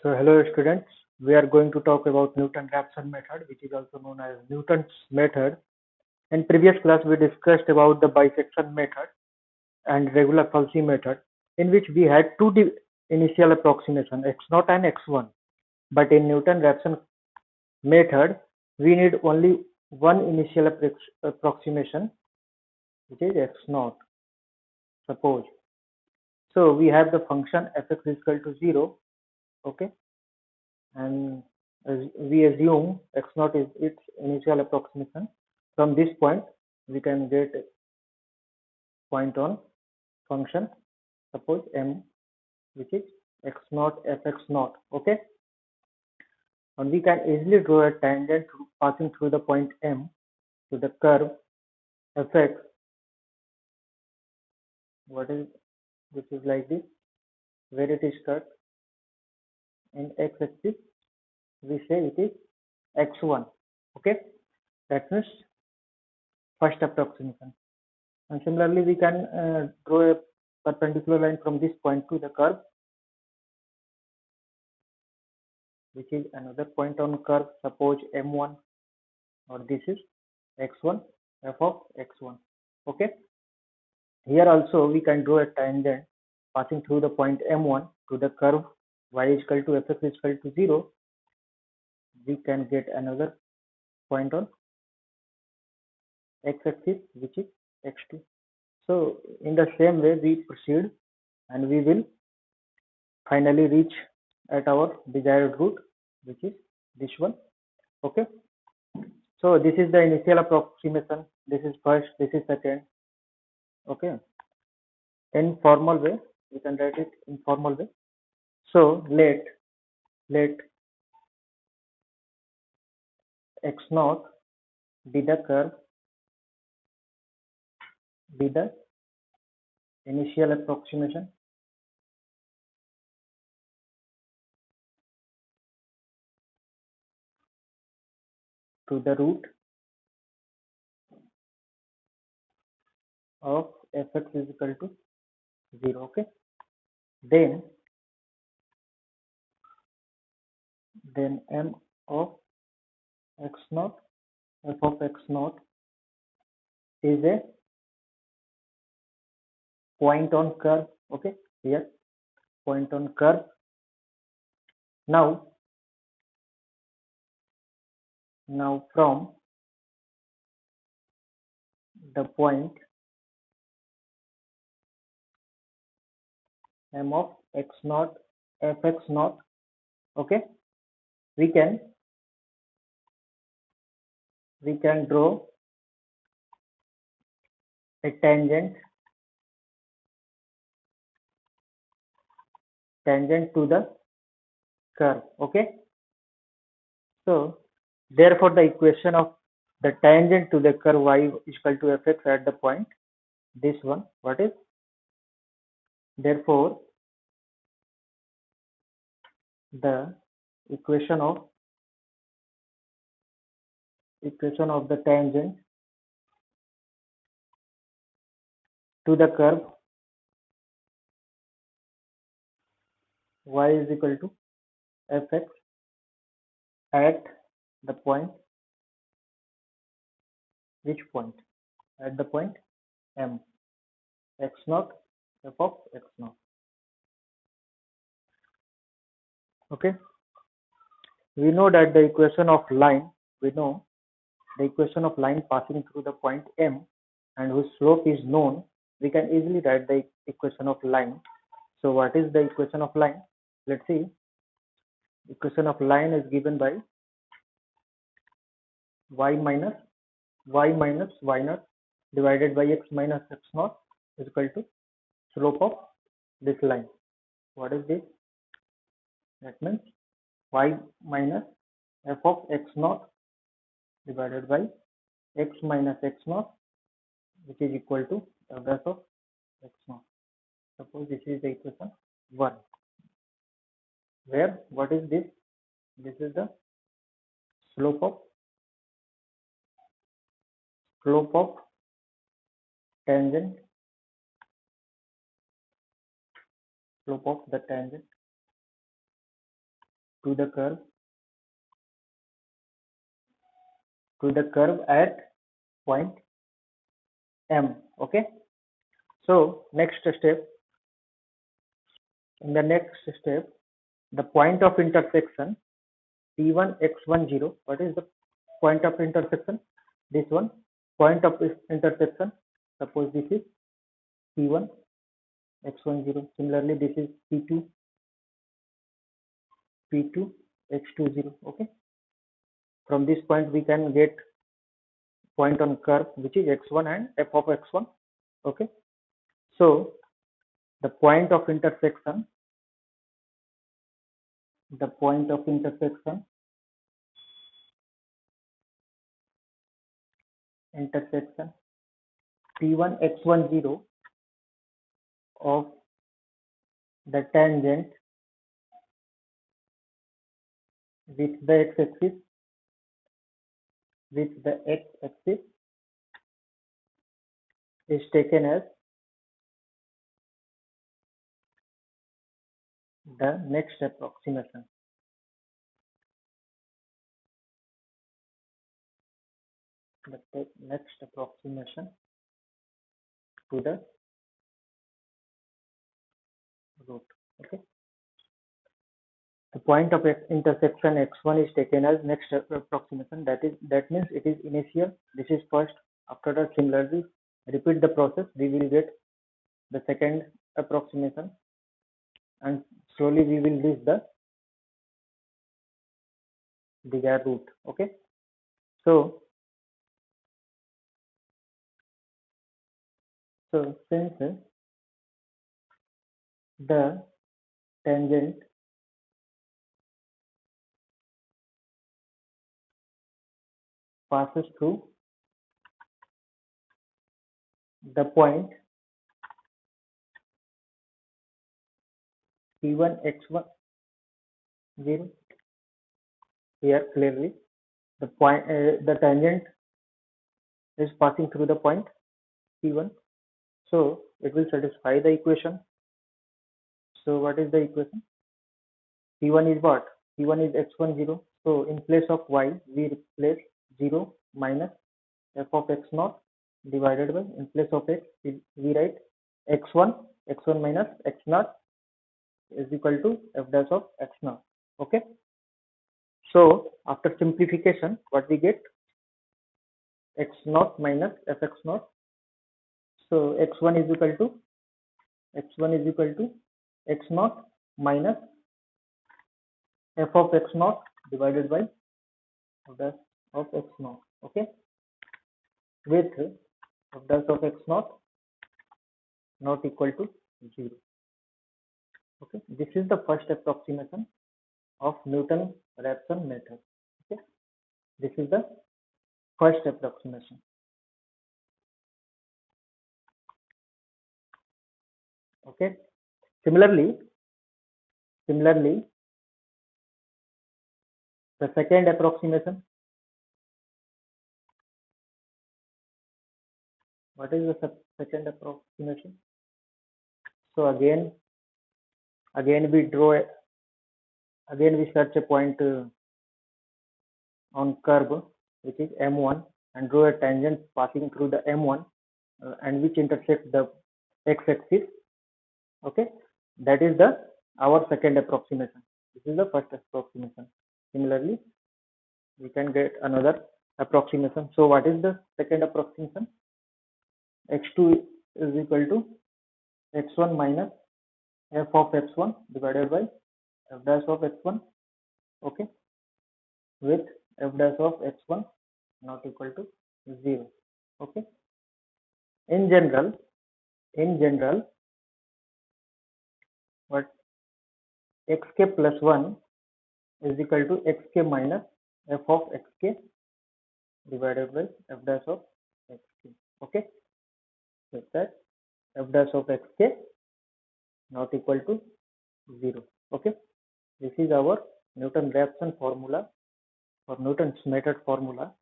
So hello students, we are going to talk about Newton-Raphson method, which is also known as Newton's method. In previous class we discussed about the bisection method and regular Fulci method, in which we had two initial approximation x0 and x1. But in Newton-Raphson method we need only one initial approximation, which is x0. Suppose so we have the function fx is equal to 0, okay, and we assume x0 is its initial approximation. From this point we can get point on function, suppose m, which is x0 fx0, okay, and we can easily draw a tangent passing through the point m to the curve fx, which is like this, where it is cut in x-axis. We say it is x1, okay, that means first approximation. And similarly we can draw a perpendicular line from this point to the curve, which is another point on curve, suppose m1, or this is x1, f of x1, okay. Here also we can draw a tangent passing through the point m1 to the curve y is equal to fx is equal to 0. We can get another point on x-axis, which is x2. So in the same way we proceed, and we will finally reach at our desired route, which is this one, okay. So this is the initial approximation, this is first, this is second, okay. In formal way we can write it in formal way. So let x0 be the curve, be the initial approximation to the root of fx is equal to 0, okay. Then m of x0, f of x0 is a point on curve, okay, here point on curve. Now from the point m of x0 fx0, okay, we can draw a tangent to the curve, okay. So therefore the equation of the tangent to the curve y is equal to fx at the point, this one, what is, therefore the equation of the tangent to the curve y is equal to fx at the point, which point, at the point m, x0 f of x0, okay. We know that the equation of line passing through the point m and whose slope is known, we can easily write the equation of line. So what is the equation of line? Let's see. Equation of line is given by y minus y0 divided by x minus x0 is equal to slope of this line. What is this? That means y minus f of x0 divided by x minus x0, which is equal to f dash of x0. Suppose this is the equation 1, where what is this? This is the slope of tangent, slope of the tangent to the curve at point M. Okay. So next step, in the next step, the point of intersection P1 x10. What is the point of intersection? This one, point of intersection. Suppose this is P1 x10. Similarly, this is P2 x20. Okay. From this point, we can get point on curve which is x1 and f of x1. Okay. So the point of intersection P1 x10 of the tangent with the x-axis is taken as the next approximation. The next approximation to the root. Okay. The point of intersection x1 is taken as next approximation. That means it is initial. This is first. After that, similarly, repeat the process. We will get the second approximation, and slowly we will reach the desired root. Okay. So since the tangent passes through the point P1 x10, here clearly the tangent is passing through the point P1, so it will satisfy the equation. So what is the equation? P1 is what? P1 is x10. So in place of y, we replace 0 minus f of x0 divided by, in place of x, we write x1 minus x0 is equal to f dash of x0. Okay. So after simplification, what we get? x0 minus fx0. So x1 is equal to x0 minus f of x0 divided by f dash of x0. Okay. With f dash of x0 not equal to 0. Okay. This is the first approximation of Newton-Raphson method. Okay. This is the first approximation. Okay. Similarly, the second approximation. What is the second approximation? So again we search a point on curve which is M1 and draw a tangent passing through the M1 and which intersects the x-axis. Okay, that is our second approximation. This is the first approximation. Similarly, we can get another approximation. So what is the second approximation? x2 is equal to x1 minus f of x1 divided by f dash of x1. Okay, with f dash of x1 not equal to 0. Okay. In general, what xk plus 1 is equal to xk minus f of xk divided by f dash of xk. Okay. So that f dash of xk not equal to 0. Okay. This is our Newton-Raphson formula or Newton's method formula.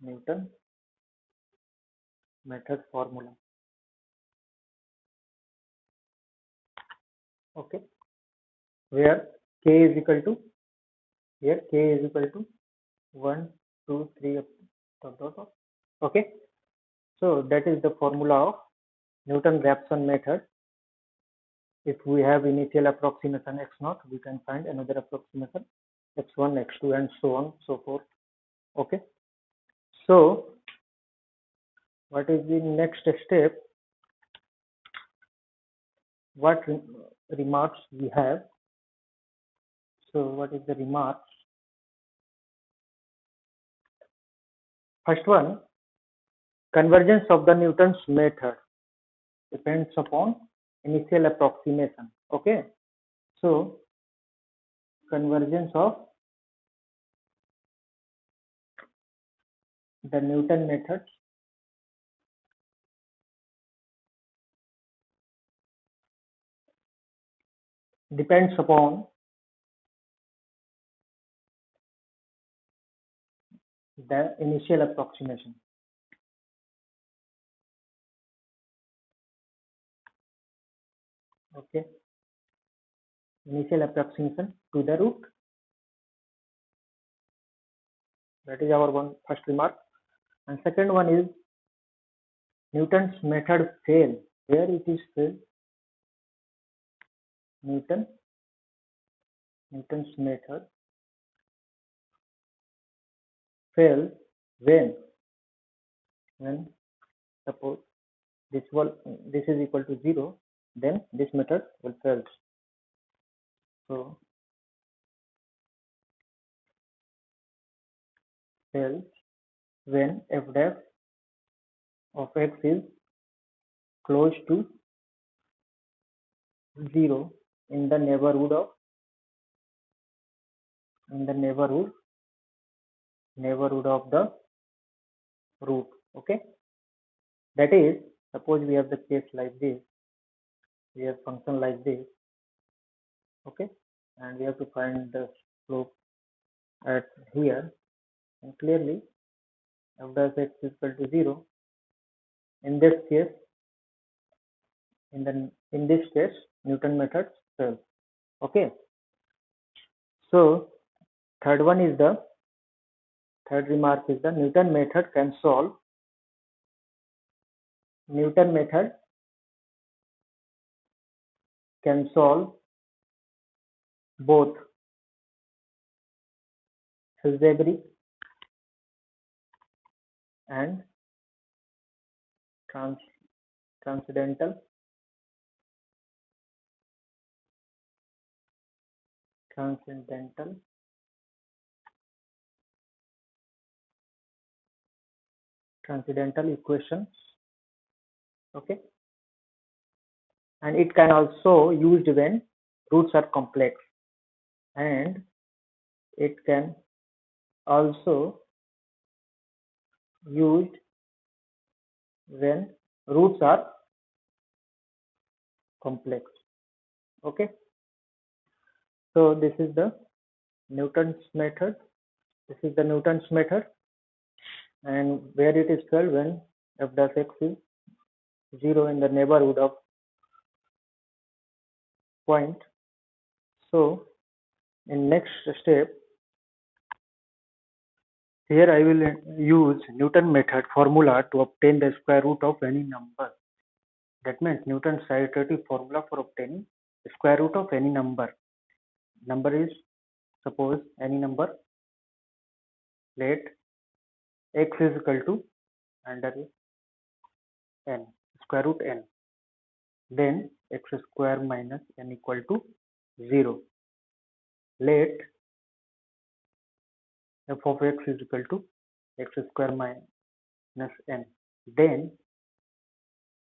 Newton method formula. Okay. where k is equal to, here k is equal to 1, 2, 3, dot, dot, dot. Okay, so that is the formula of Newton-Raphson method. If we have initial approximation x0, we can find another approximation x1, x2, and so on, so forth. Okay, so what is the next step? What remarks we have? So what is the remarks? First one, convergence of the Newton's method depends upon initial approximation. Okay, so convergence of the Newton method depends upon the initial approximation. Okay, initial approximation to the root. That is our first remark. And second one is Newton's method fail. Where it is fail? Newton's method fails when suppose this is equal to 0, then this method will fail. So fails when f dash of x is close to 0 in the neighborhood of the root. Okay, that is, suppose we have the case like this, we have function like this. Okay, and we have to find the slope at here, and clearly f dash x is equal to 0. In this case, in this case, Newton method fails. Okay, so third remark is the Newton method can solve both algebraic and transcendental equations. Okay, and it can also used when roots are complex, and it can also used when roots are complex. Okay, so this is the Newton's method. And where it is failed when f dash x is 0 in the neighborhood of point. So in next step, here I will use Newton method formula to obtain the square root of any number. That means Newton's iterative formula for obtaining the square root of any number. Number is, suppose, any number. Let x is equal to under n, square root n. Then x square minus n equal to 0. Let f of x is equal to x square minus n. Then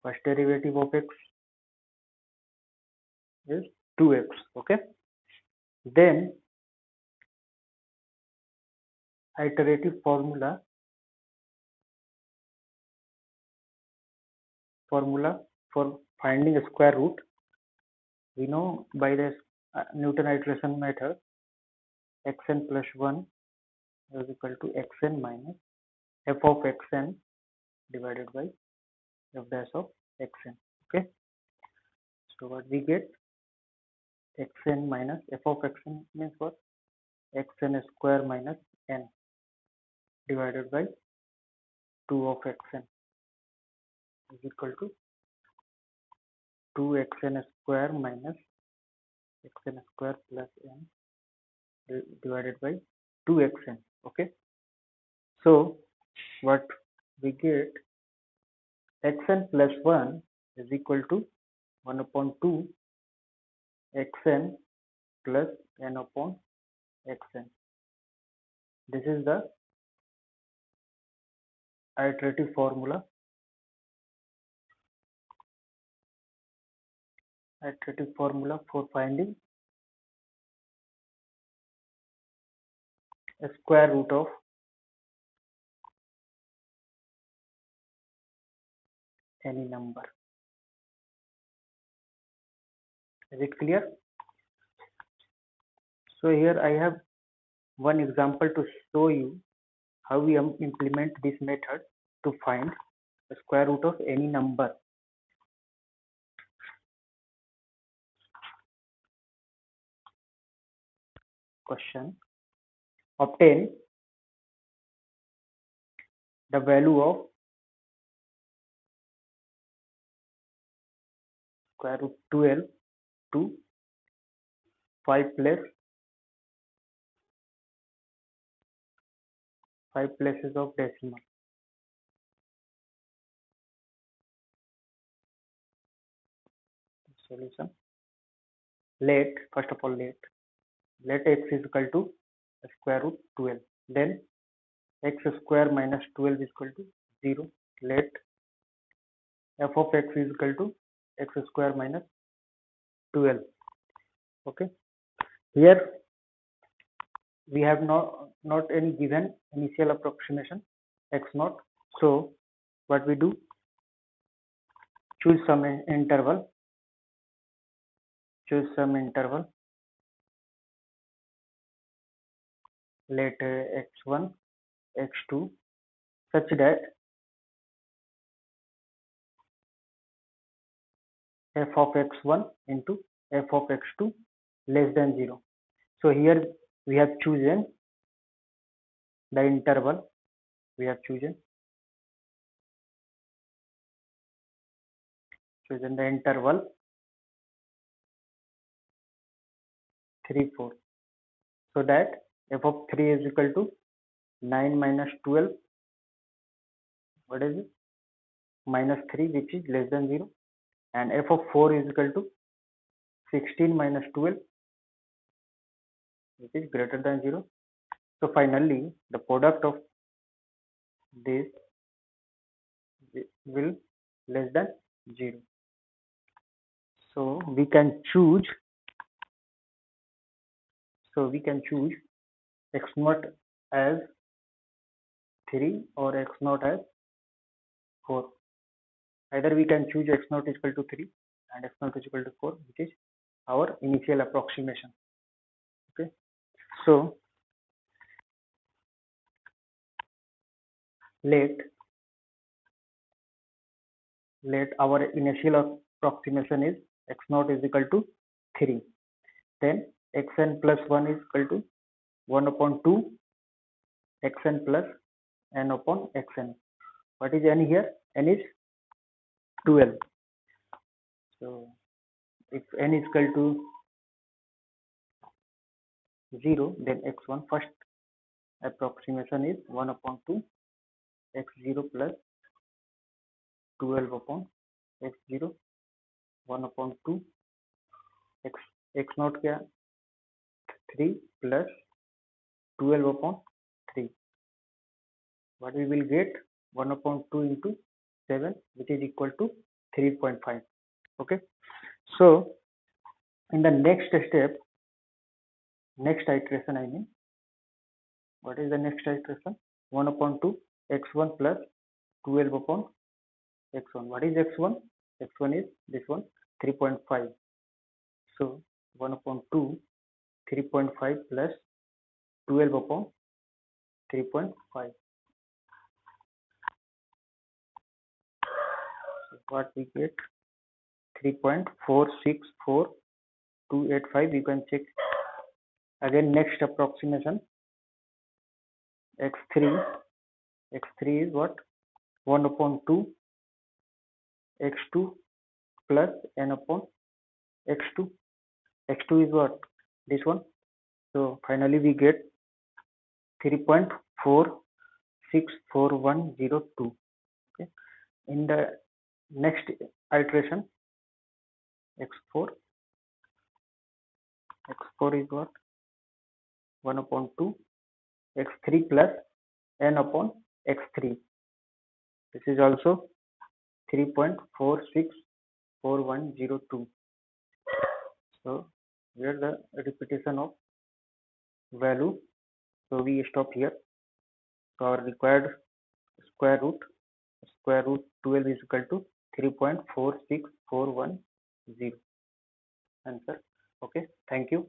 first derivative of x is 2x. Okay, then iterative formula for finding a square root. We know by the Newton iteration method, xn plus 1 is equal to xn minus f of xn divided by f dash of xn. Okay, so what we get? xn minus f of xn means what? Xn square minus n divided by 2 of xn is equal to 2xn square minus xn square plus n divided by 2xn. Okay, so what we get, xn plus 1 is equal to 1 upon 2 xn plus n upon xn. This is the iterative formula for finding a square root of any number. Is it clear? So here I have one example to show you how we implement this method to find the square root of any number. Question: obtain the value of square root 12 to 5 places of decimal. Solution: first of all let x is equal to square root 12, then x square minus 12 is equal to 0. Let f of x is equal to x square minus 12. Okay, here we have not any given initial approximation x naught. So what we do, choose some interval, let x1 x2 such that f of x1 into f of x2 less than 0. So here we have chosen the interval, the 3 4, so that f of 3 is equal to 9 minus 12, what is it, minus 3, which is less than 0, and f of 4 is equal to 16 minus 12, which is greater than 0. So finally the product of this will less than 0. So we can choose x naught as 3 or x naught as 4. Either we can choose x naught is equal to 3 and x naught is equal to 4, which is our initial approximation. Okay, so let our initial approximation is x naught is equal to 3, then xn plus 1 is equal to 1 upon 2 xn plus n upon xn. What is n here? N is 12. So if n is equal to 0, then x1 first approximation is 1 upon 2 x0 plus 12 upon x0, 1 upon 2 x naught क्या, 3 plus 12 upon 3. What we will get, 1 upon 2 into 7, which is equal to 3.5. Okay, so in the next iteration, I mean, what is the next iteration? 1 upon 2 x1 plus 12 upon x1. What is x1? X1 is this one, 3.5. So 1 upon 2 3.5 plus 12 upon 3.5. So what we get, 3.464 285. You can check again. Next approximation, x3 is what? 1 upon 2 x2 plus n upon x2. x2 is what? This one. So finally we get 3.464102. Okay. In the next iteration, x4 is what? 1 upon 2 x3 plus n upon x3. This is also 3.464102. So here the repetition of value. So we stop here. So our required square root 12 is equal to 3.46410. Answer. Okay. Thank you.